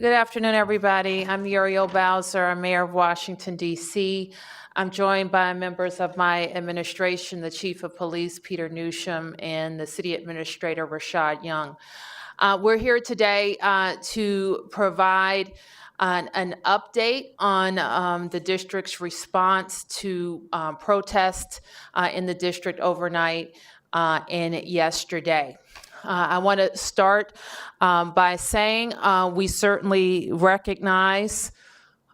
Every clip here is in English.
Good afternoon, everybody. I'm Muriel Bowser. I'm Mayor of Washington, D.C. I'm joined by members of my administration, the Chief of Police, Peter Newsham, and the City Administrator, Rashad Young. We're here today to provide an update on the district's response to protests in the district overnight and yesterday. I want to start by saying we certainly recognize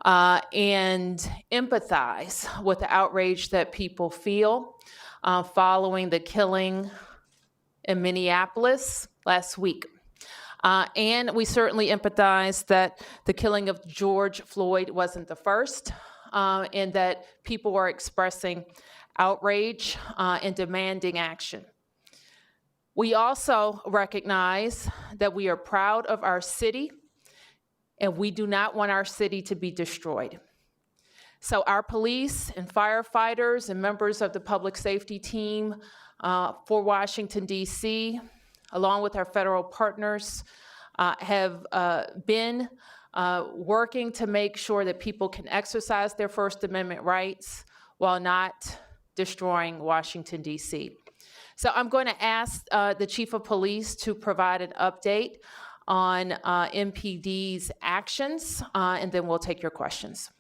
and empathize with the outrage that people feel following the killing in Minneapolis last week. And we certainly empathize that the killing of George Floyd wasn't the first, and that people are expressing outrage and demanding action. We also recognize that we are proud of our city, and we do not want our city to be destroyed. So our police and firefighters and members of the public safety team for Washington, D.C., along with our federal partners, have been working to make sure that people can exercise their First Amendment rights while not destroying Washington, D.C. So I'm going to ask the Chief of Police to provide an update on MPD's actions, and then we'll take your questions.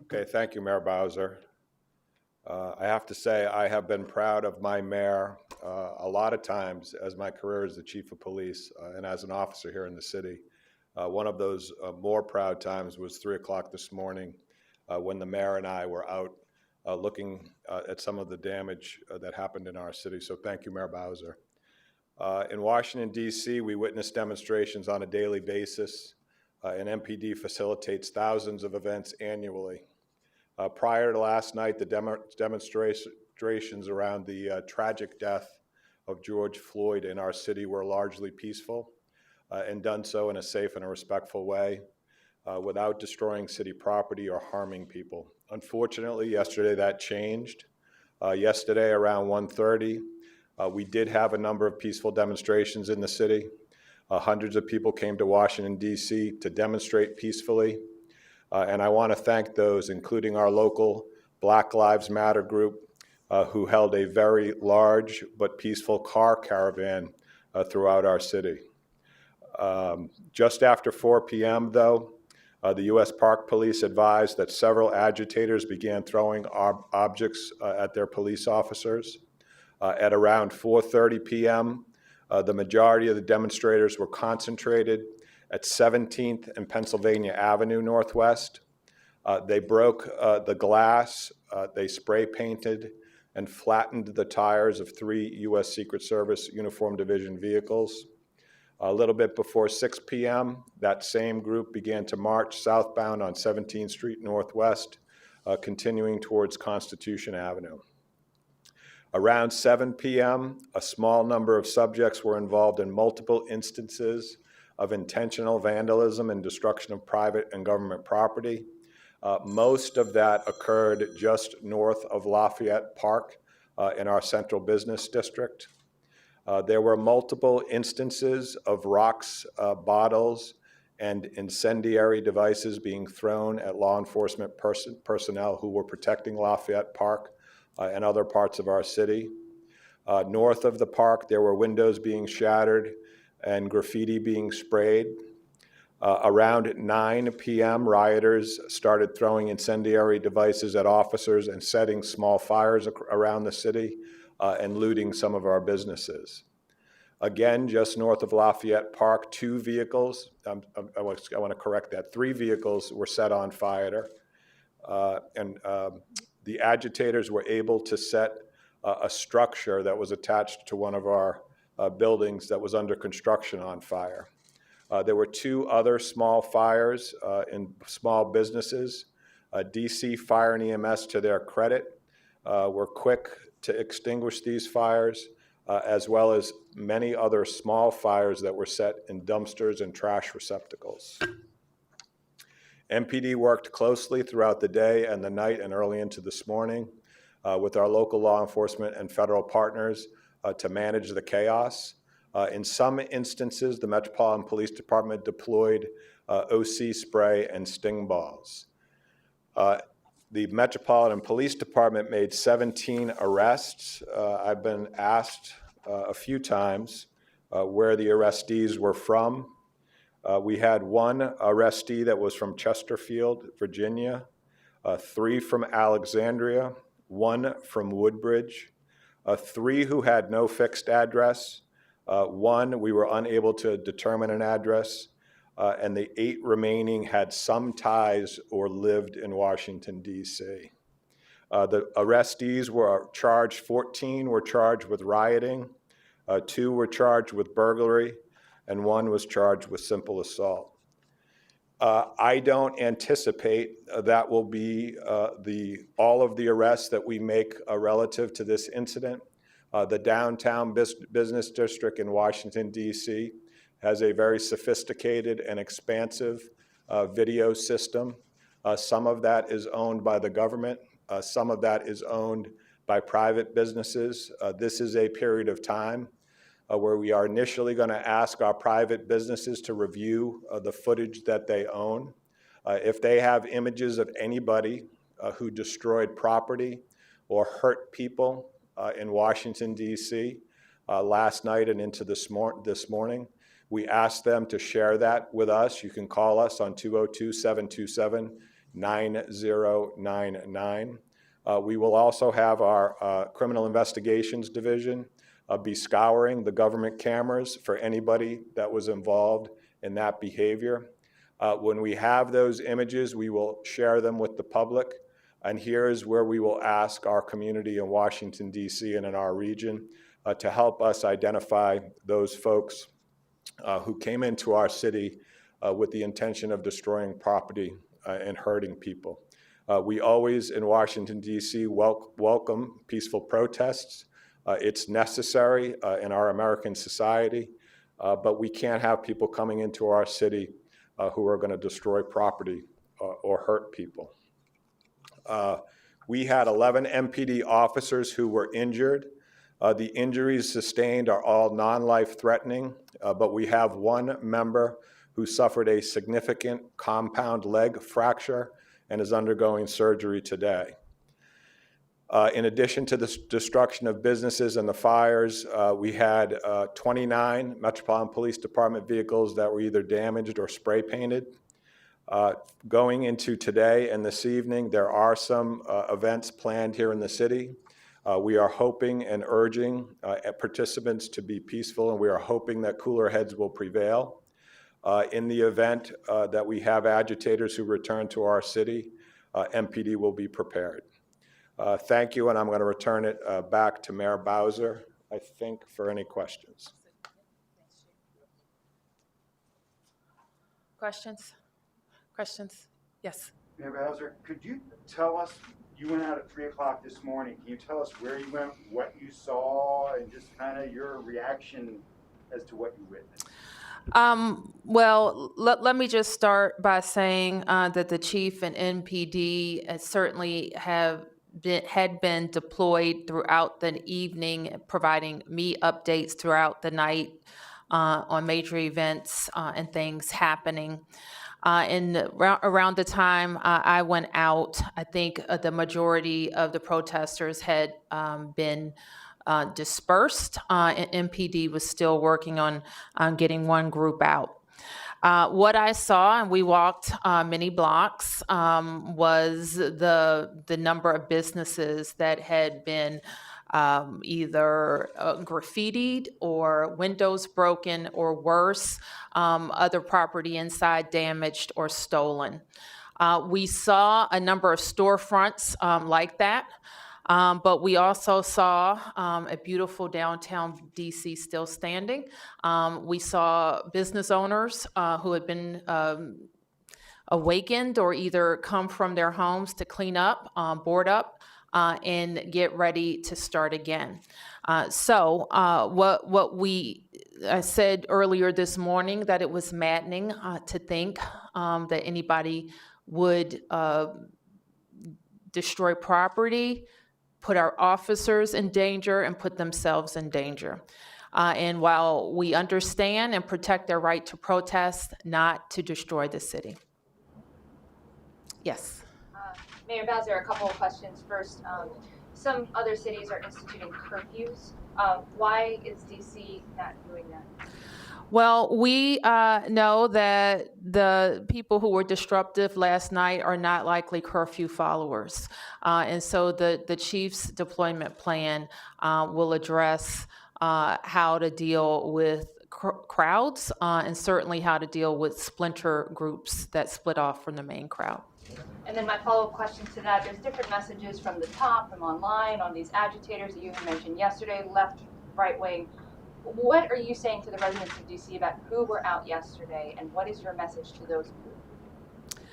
Okay, thank you, Mayor Bowser. I have to say I have been proud of my mayor a lot of times as my career as the Chief of Police and as an officer here in the city. One of those more proud times was 3 o'clock this morning when the mayor and I were out looking at some of the damage that happened in our city. So thank you, Mayor Bowser. In Washington, D.C., we witness demonstrations on a daily basis, and MPD facilitates thousands of events annually. Prior to last night, the demonstrations around the tragic death of George Floyd in our city were largely peaceful and done so in a safe and a respectful way without destroying city property or harming people. Unfortunately, yesterday that changed. Yesterday around 1:30, we did have a number of peaceful demonstrations in the city. Hundreds of people came to Washington, D.C. to demonstrate peacefully. And I want to thank those, including our local Black Lives Matter group, who held a very large but peaceful car caravan throughout our city. Just after 4 p.m., though, the U.S. Park Police advised that several agitators began throwing objects at their police officers. At around 4:30 p.m., the majority of the demonstrators were concentrated at 17th and Pennsylvania Avenue Northwest. They broke the glass, they spray painted and flattened the tires of 3 U.S. Secret Service Uniform Division vehicles. A little bit before 6 p.m., that same group began to march southbound on 17th Street Northwest, continuing towards Constitution Avenue. Around 7 p.m., a small number of subjects were involved in multiple instances of intentional vandalism and destruction of private and government property. Most of that occurred just north of Lafayette Park in our central business district. There were multiple instances of rocks, bottles, and incendiary devices being thrown at law enforcement personnel who were protecting Lafayette Park and other parts of our city. North of the park, there were windows being shattered and graffiti being sprayed. Around 9 p.m., rioters started throwing incendiary devices at officers and setting small fires around the city and looting some of our businesses. Again, just north of Lafayette Park, 2 vehicles, I want to correct that, 3 vehicles were set on fire. The agitators were able to set a structure that was attached to one of our buildings that was under construction on fire. There were 2 other small fires in small businesses. DC Fire and EMS, to their credit, were quick to extinguish these fires, as well as many other small fires that were set in dumpsters and trash receptacles. MPD worked closely throughout the day and the night and early into this morning with our local law enforcement and federal partners to manage the chaos. In some instances, the Metropolitan Police Department deployed OC spray and sting balls. The Metropolitan Police Department made 17 arrests. I've been asked a few times where the arrestees were from. We had one arrestee that was from Chesterfield, Virginia, 3 from Alexandria, 1 from Woodbridge, 3 who had no fixed address, 1 we were unable to determine an address, and the 8 remaining had some ties or lived in Washington, D.C. The arrestees were charged, 14 were charged with rioting, 2 were charged with burglary, and 1 was charged with simple assault. I don't anticipate that will be all of the arrests that we make relative to this incident. The downtown business district in Washington, D.C. has a very sophisticated and expansive video system. Some of that is owned by the government. Some of that is owned by private businesses. This is a period of time where we are initially going to ask our private businesses to review the footage that they own. If they have images of anybody who destroyed property or hurt people in Washington, D.C. Last night and into this morning, we ask them to share that with us. You can call us on 202-727-9099. We will also have our Criminal Investigations Division be scouring the government cameras for anybody that was involved in that behavior. When we have those images, we will share them with the public. And here's where we will ask our community in Washington, D.C. and in our region to help us identify those folks who came into our city with the intention of destroying property and hurting people. We always in Washington, D.C. welcome peaceful protests. It's necessary in our American society, but we can't have people coming into our city who are going to destroy property or hurt people. We had 11 MPD officers who were injured. The injuries sustained are all non-life threatening, but we have 1 member who suffered a significant compound leg fracture and is undergoing surgery today. In addition to the destruction of businesses and the fires, we had 29 Metropolitan Police Department vehicles that were either damaged or spray painted. Going into today and this evening, there are some events planned here in the city. We are hoping and urging participants to be peaceful, and we are hoping that cooler heads will prevail. In the event that we have agitators who return to our city, MPD will be prepared. Thank you, and I'm going to return it back to Mayor Bowser, I think, for any questions. Questions? Questions? Yes. Mayor Bowser, could you tell us, you went out at 3 o'clock this morning, can you tell us where you went, what you saw, and just kind of your reaction as to what you witnessed? Well, let me just start by saying that the chief and NPD certainly had been deployed throughout the evening, providing me updates throughout the night on major events and things happening. Around the time I went out, I think the majority of the protesters had been dispersed, and MPD was still working on getting one group out. What I saw, and we walked many blocks, was the number of businesses that had been either graffitied or windows broken or worse, other property inside damaged or stolen. We saw a number of storefronts like that. But we also saw a beautiful downtown DC still standing. We saw business owners who had been awakened or either come from their homes to clean up, board up, and get ready to start again. I said earlier this morning that it was maddening to think that anybody would destroy property, put our officers in danger, and put themselves in danger. And while we understand and protect their right to protest, not to destroy the city. Yes. Mayor Bowser, a couple of questions. First, some other cities are instituting curfews. Why is DC not doing that? Well, we know that the people who were disruptive last night are not likely curfew followers. And so the chief's deployment plan will address how to deal with crowds and certainly how to deal with splinter groups that split off from the main crowd. And then my follow-up question to that, there's different messages from the top, from online, on these agitators that you had mentioned yesterday, left, right wing. What are you saying to the residents of DC about who were out yesterday, and what is your message to those people?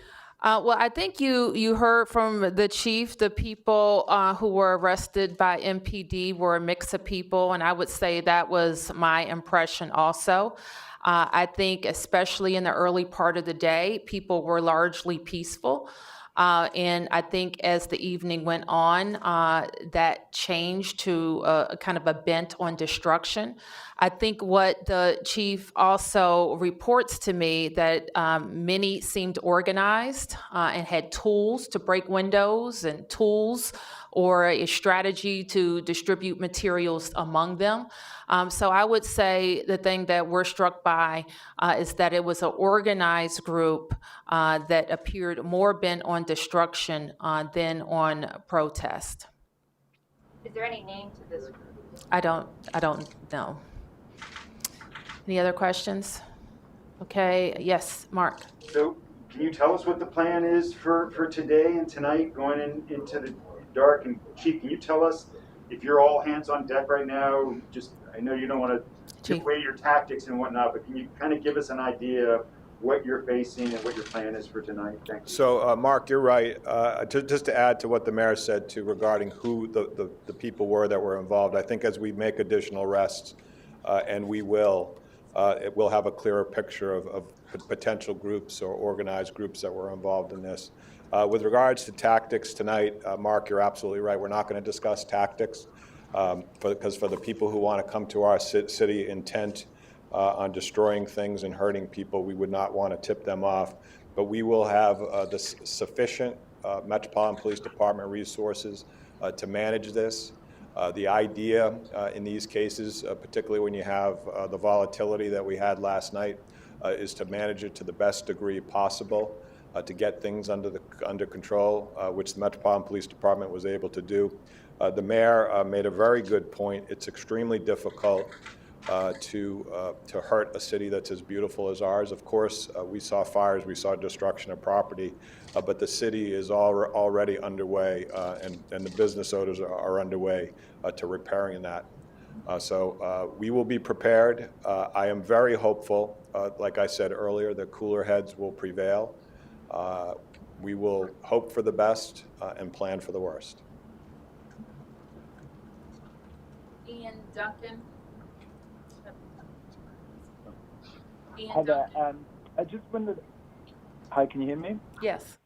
Well, I think you heard from the chief, the people who were arrested by MPD were a mix of people, and I would say that was my impression also. I think especially in the early part of the day, people were largely peaceful. And I think as the evening went on, that changed to a kind of a bent on destruction. I think what the chief also reports to me that many seemed organized and had tools to break windows and tools or a strategy to distribute materials among them. So I would say the thing that we're struck by is that it was an organized group that appeared more bent on destruction than on protest. Is there any name to this group? I don't know. Any other questions? Okay, yes, Mark. So can you tell us what the plan is for today and tonight going into the dark? And Chief, can you tell us if you're all hands on deck right now? Just, I know you don't want to give away your tactics and whatnot, but can you kind of give us an idea of what you're facing and what your plan is for tonight? Thank you. So, Mark, you're right. Just to add to what the mayor said too regarding who the people were that were involved, I think as we make additional arrests, and we will, it will have a clearer picture of potential groups or organized groups that were involved in this. With regards to tactics tonight, Mark, you're absolutely right. We're not going to discuss tactics because for the people who want to come to our city intent on destroying things and hurting people, we would not want to tip them off. But we will have the sufficient Metropolitan Police Department resources to manage this. The idea in these cases, particularly when you have the volatility that we had last night, is to manage it to the best degree possible, to get things under control, which the Metropolitan Police Department was able to do. The mayor made a very good point. It's extremely difficult to hurt a city that's as beautiful as ours. Of course, we saw fires, we saw destruction of property, but the city is already underway, and the business owners are underway to repairing that. So we will be prepared. I am very hopeful, like I said earlier, that cooler heads will prevail. We will hope for the best and plan for the worst. Ian Duncan. Hi there. I just wondered. Hi, can you hear me? Yes.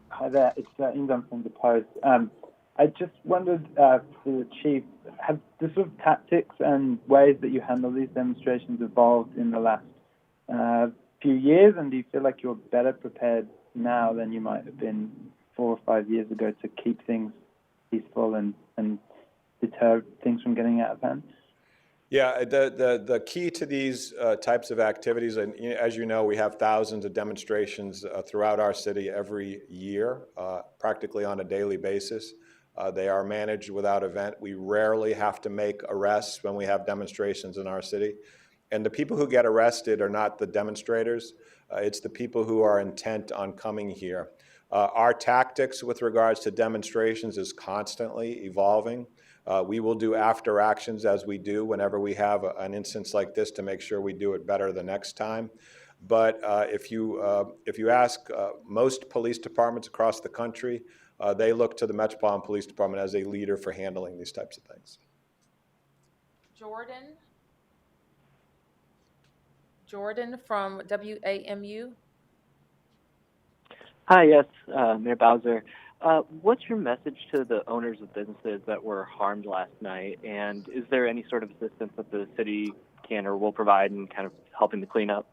Hi there. It's Ian from the Post. I just wondered for the chief, have the sort of tactics and ways that you handle these demonstrations evolved in the last few years, and do you feel like you're better prepared now than you might have been 4 or 5 years ago to keep things peaceful and deter things from getting out of hand? Yeah, the key to these types of activities, and as you know, we have thousands of demonstrations throughout our city every year, practically on a daily basis. They are managed without event. We rarely have to make arrests when we have demonstrations in our city. And the people who get arrested are not the demonstrators. It's the people who are intent on coming here. Our tactics with regards to demonstrations is constantly evolving. We will do after actions as we do whenever we have an instance like this to make sure we do it better the next time. But if you ask most police departments across the country, they look to the Metropolitan Police Department as a leader for handling these types of things. Jordan from WAMU. Hi, yes, Mayor Bowser. What's your message to the owners of businesses that were harmed last night? And is there any sort of assistance that the city can or will provide in kind of helping to clean up?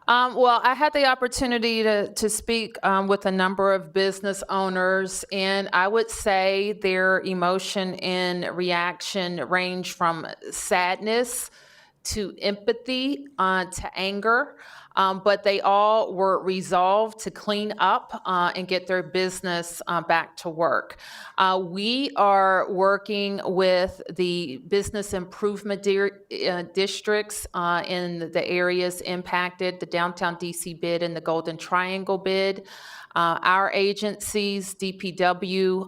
Well, I had the opportunity to speak with a number of business owners, and I would say their emotion and reaction range from sadness to empathy to anger, but they all were resolved to clean up and get their business back to work. We are working with the business improvement districts in the areas impacted, the downtown DC bid and the Golden Triangle bid. Our agencies, DPW,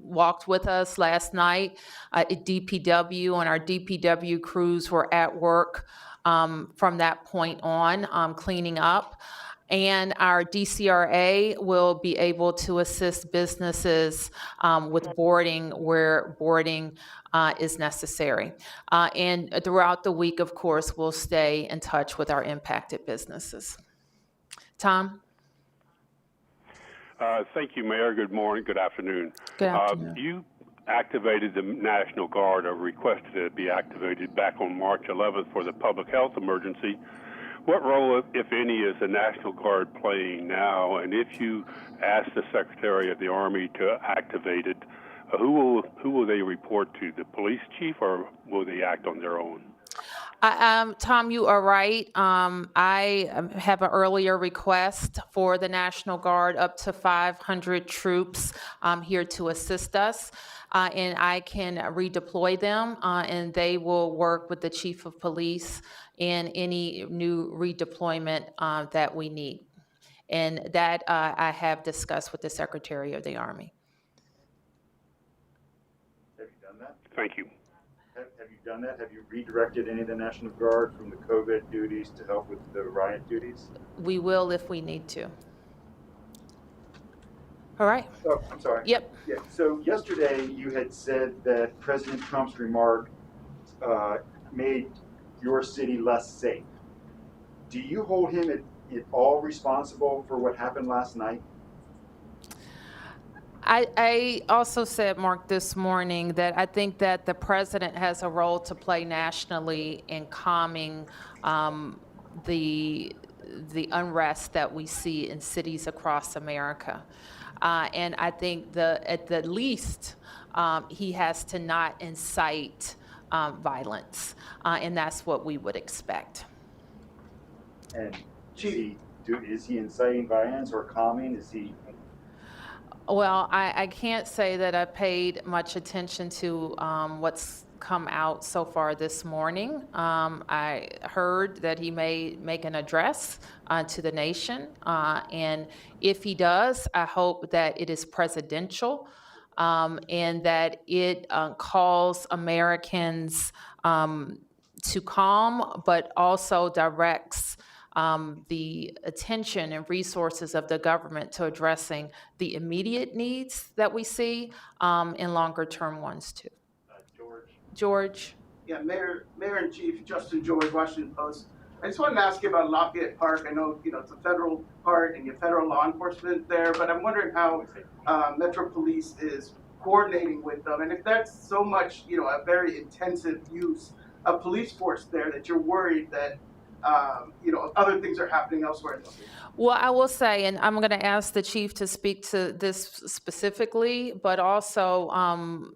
walked with us last night at DPW, and our DPW crews were at work from that point on, cleaning up. And our DCRA will be able to assist businesses with boarding where boarding is necessary. And throughout the week, of course, we'll stay in touch with our impacted businesses. Tom? Thank you, Mayor. Good morning. Good afternoon. Good afternoon. You activated the National Guard, or requested it be activated back on March 11th for the public health emergency. What role, if any, is the National Guard playing now? And if you ask the Secretary of the Army to activate it, who will they report to? The police chief, or will they act on their own? Tom, you are right. I have an earlier request for the National Guard, up to 500 troops here to assist us, and I can redeploy them, and they will work with the chief of police in any new redeployment that we need. And that I have discussed with the Secretary of the Army. Have you done that? Thank you. Have you done that? Have you redirected any of the National Guard from the COVID duties to help with the riot duties? We will if we need to. All right. Oh, I'm sorry. Yep. Yeah. So yesterday you had said that President Trump's remark made your city less safe. Do you hold him at all responsible for what happened last night? I also said, Mark, this morning that I think that the president has a role to play nationally in calming the unrest that we see in cities across America. And I think at the least, he has to not incite violence, and that's what we would expect. And is he inciting violence or calming? Is he? Well, I can't say that I paid much attention to what's come out so far this morning. I heard that he may make an address to the nation, and if he does, I hope that it is presidential, and that it calls Americans to calm, but also directs the attention and resources of the government to addressing the immediate needs that we see and longer-term ones too. George. Yeah, Mayor and Chief Justin George, Washington Post. I just wanted to ask you about Lafayette Park. I know it's a federal park and you have federal law enforcement there, but I'm wondering how Metro Police is coordinating with them, and if that's so much a very intensive use of police force there that you're worried that other things are happening elsewhere. Well, I will say, and I'm going to ask the chief to speak to this specifically, but also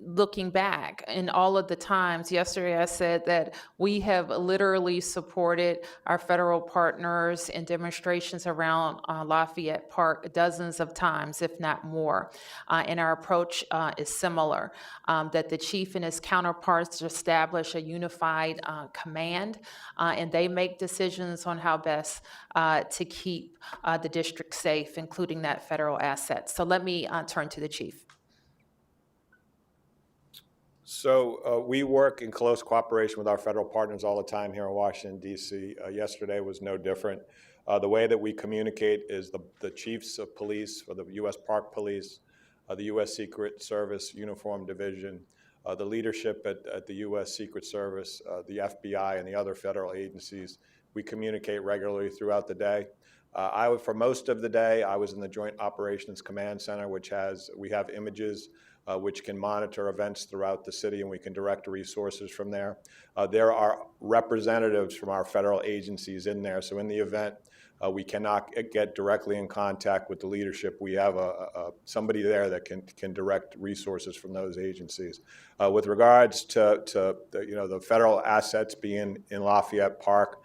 looking back in all of the times, yesterday I said that we have literally supported our federal partners in demonstrations around Lafayette Park dozens of times, if not more. And our approach is similar, that the chief and his counterparts establish a unified command, and they make decisions on how best to keep the district safe, including that federal asset. So let me turn to the chief. So we work in close cooperation with our federal partners all the time here in Washington, D.C. Yesterday was no different. The way that we communicate is the chiefs of police for the U.S. Park Police, the U.S. Secret Service Uniform Division, the leadership at the U.S. Secret Service, the FBI, and the other federal agencies. We communicate regularly throughout the day. For most of the day, I was in the Joint Operations Command Center, we have images which can monitor events throughout the city, and we can direct resources from there. There are representatives from our federal agencies in there, so in the event we cannot get directly in contact with the leadership, we have somebody there that can direct resources from those agencies. With regards to the federal assets being in Lafayette Park,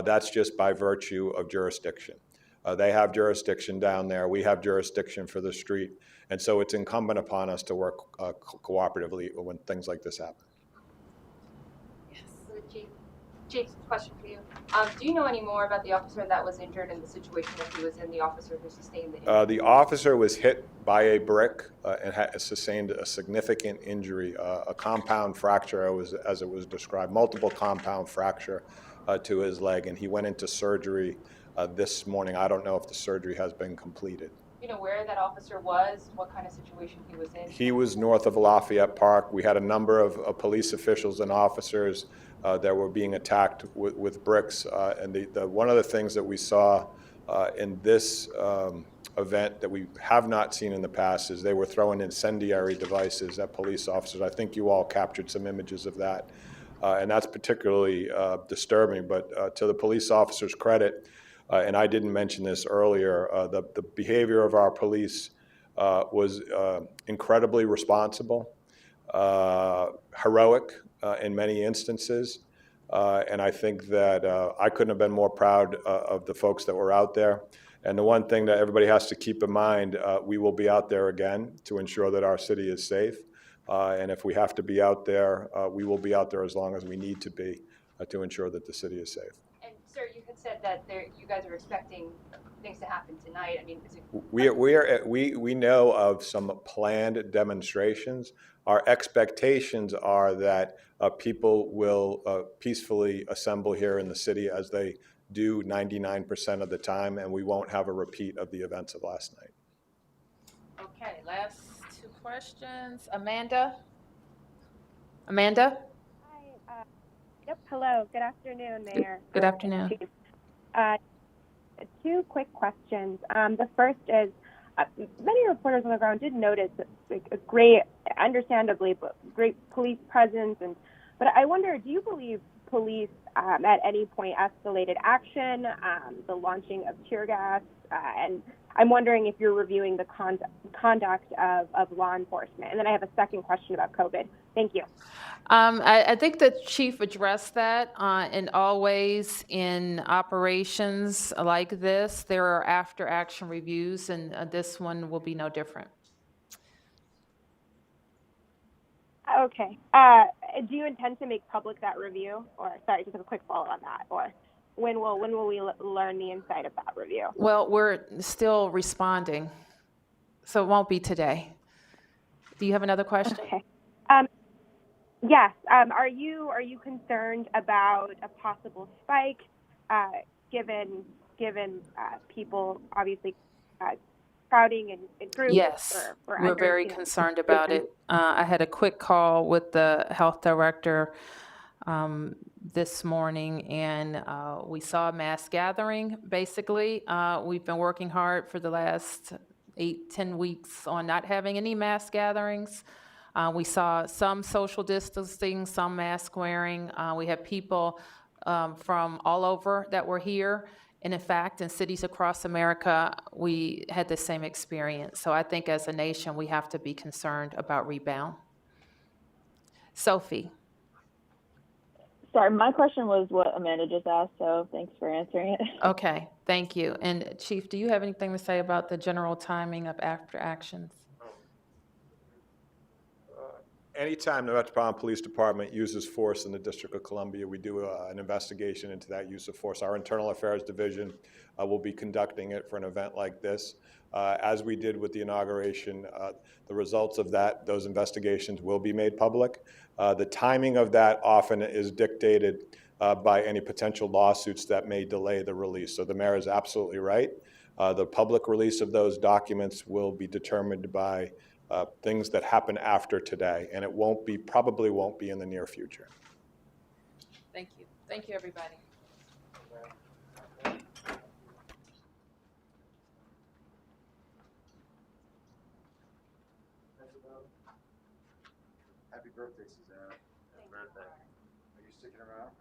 that's just by virtue of jurisdiction. They have jurisdiction down there. We have jurisdiction for the street. And so it's incumbent upon us to work cooperatively when things like this happen. Yes. Chief, question for you. Do you know any more about the officer that was injured and the situation that he was in, the officer who sustained the injury? The officer was hit by a brick and sustained a significant injury, a compound fracture, as it was described, multiple compound fracture to his leg, and he went into surgery this morning. I don't know if the surgery has been completed. You know where that officer was, what kind of situation he was in? He was north of Lafayette Park. We had a number of police officials and officers that were being attacked with bricks. And one of the things that we saw in this event that we have not seen in the past is they were throwing incendiary devices at police officers. I think you all captured some images of that. And that's particularly disturbing. But to the police officers' credit, and I didn't mention this earlier, the behavior of our police was incredibly responsible, heroic in many instances, and I think that I couldn't have been more proud of the folks that were out there. And the one thing that everybody has to keep in mind, we will be out there again to ensure that our city is safe, and if we have to be out there, we will be out there as long as we need to be to ensure that the city is safe. Sir, you had said that you guys are expecting things to happen tonight. I mean, is it... We know of some planned demonstrations. Our expectations are that people will peacefully assemble here in the city, as they do 99% of the time, and we won't have a repeat of the events of last night. Okay, last two questions. Amanda? Amanda? Yep. Hello. Good afternoon, Mayor. Good afternoon. Two quick questions. The first is, many reporters on the ground did notice a great, understandably, but great police presence. But I wonder, do you believe police at any point escalated action, the launching of tear gas, and I'm wondering if you're reviewing the conduct of law enforcement. And then I have a second question about COVID. Thank you. I think the chief addressed that, and always in operations like this, there are after action reviews, and this one will be no different. Okay. Do you intend to make public that review? Or, sorry, just have a quick follow on that. Or when will we learn the inside of that review? Well, we're still responding, so it won't be today. Do you have another question? Okay. Yes. Are you concerned about a possible spike, given people obviously crowding in groups? Yes, we're very concerned about it. I had a quick call with the health director this morning, and we saw a mass gathering, basically. We've been working hard for the last 8-10 weeks on not having any mass gatherings. We saw some social distancing, some mask wearing. We had people from all over that were here. And in fact, in cities across America, we had the same experience. So I think as a nation, we have to be concerned about rebound. Sophie. Sorry, my question was what Amanda just asked, so thanks for answering it. Okay, thank you. And Chief, do you have anything to say about the general timing of after actions? Anytime the Metropolitan Police Department uses force in the District of Columbia, we do an investigation into that use of force. Our Internal Affairs Division will be conducting it for an event like this. As we did with the inauguration, the results of those investigations will be made public. The timing of that often is dictated by any potential lawsuits that may delay the release. So the mayor is absolutely right. The public release of those documents will be determined by things that happen after today, and it probably won't be in the near future. Thank you. Thank you, everybody. birthday, Susanna. Happy birthday. Are you sticking around for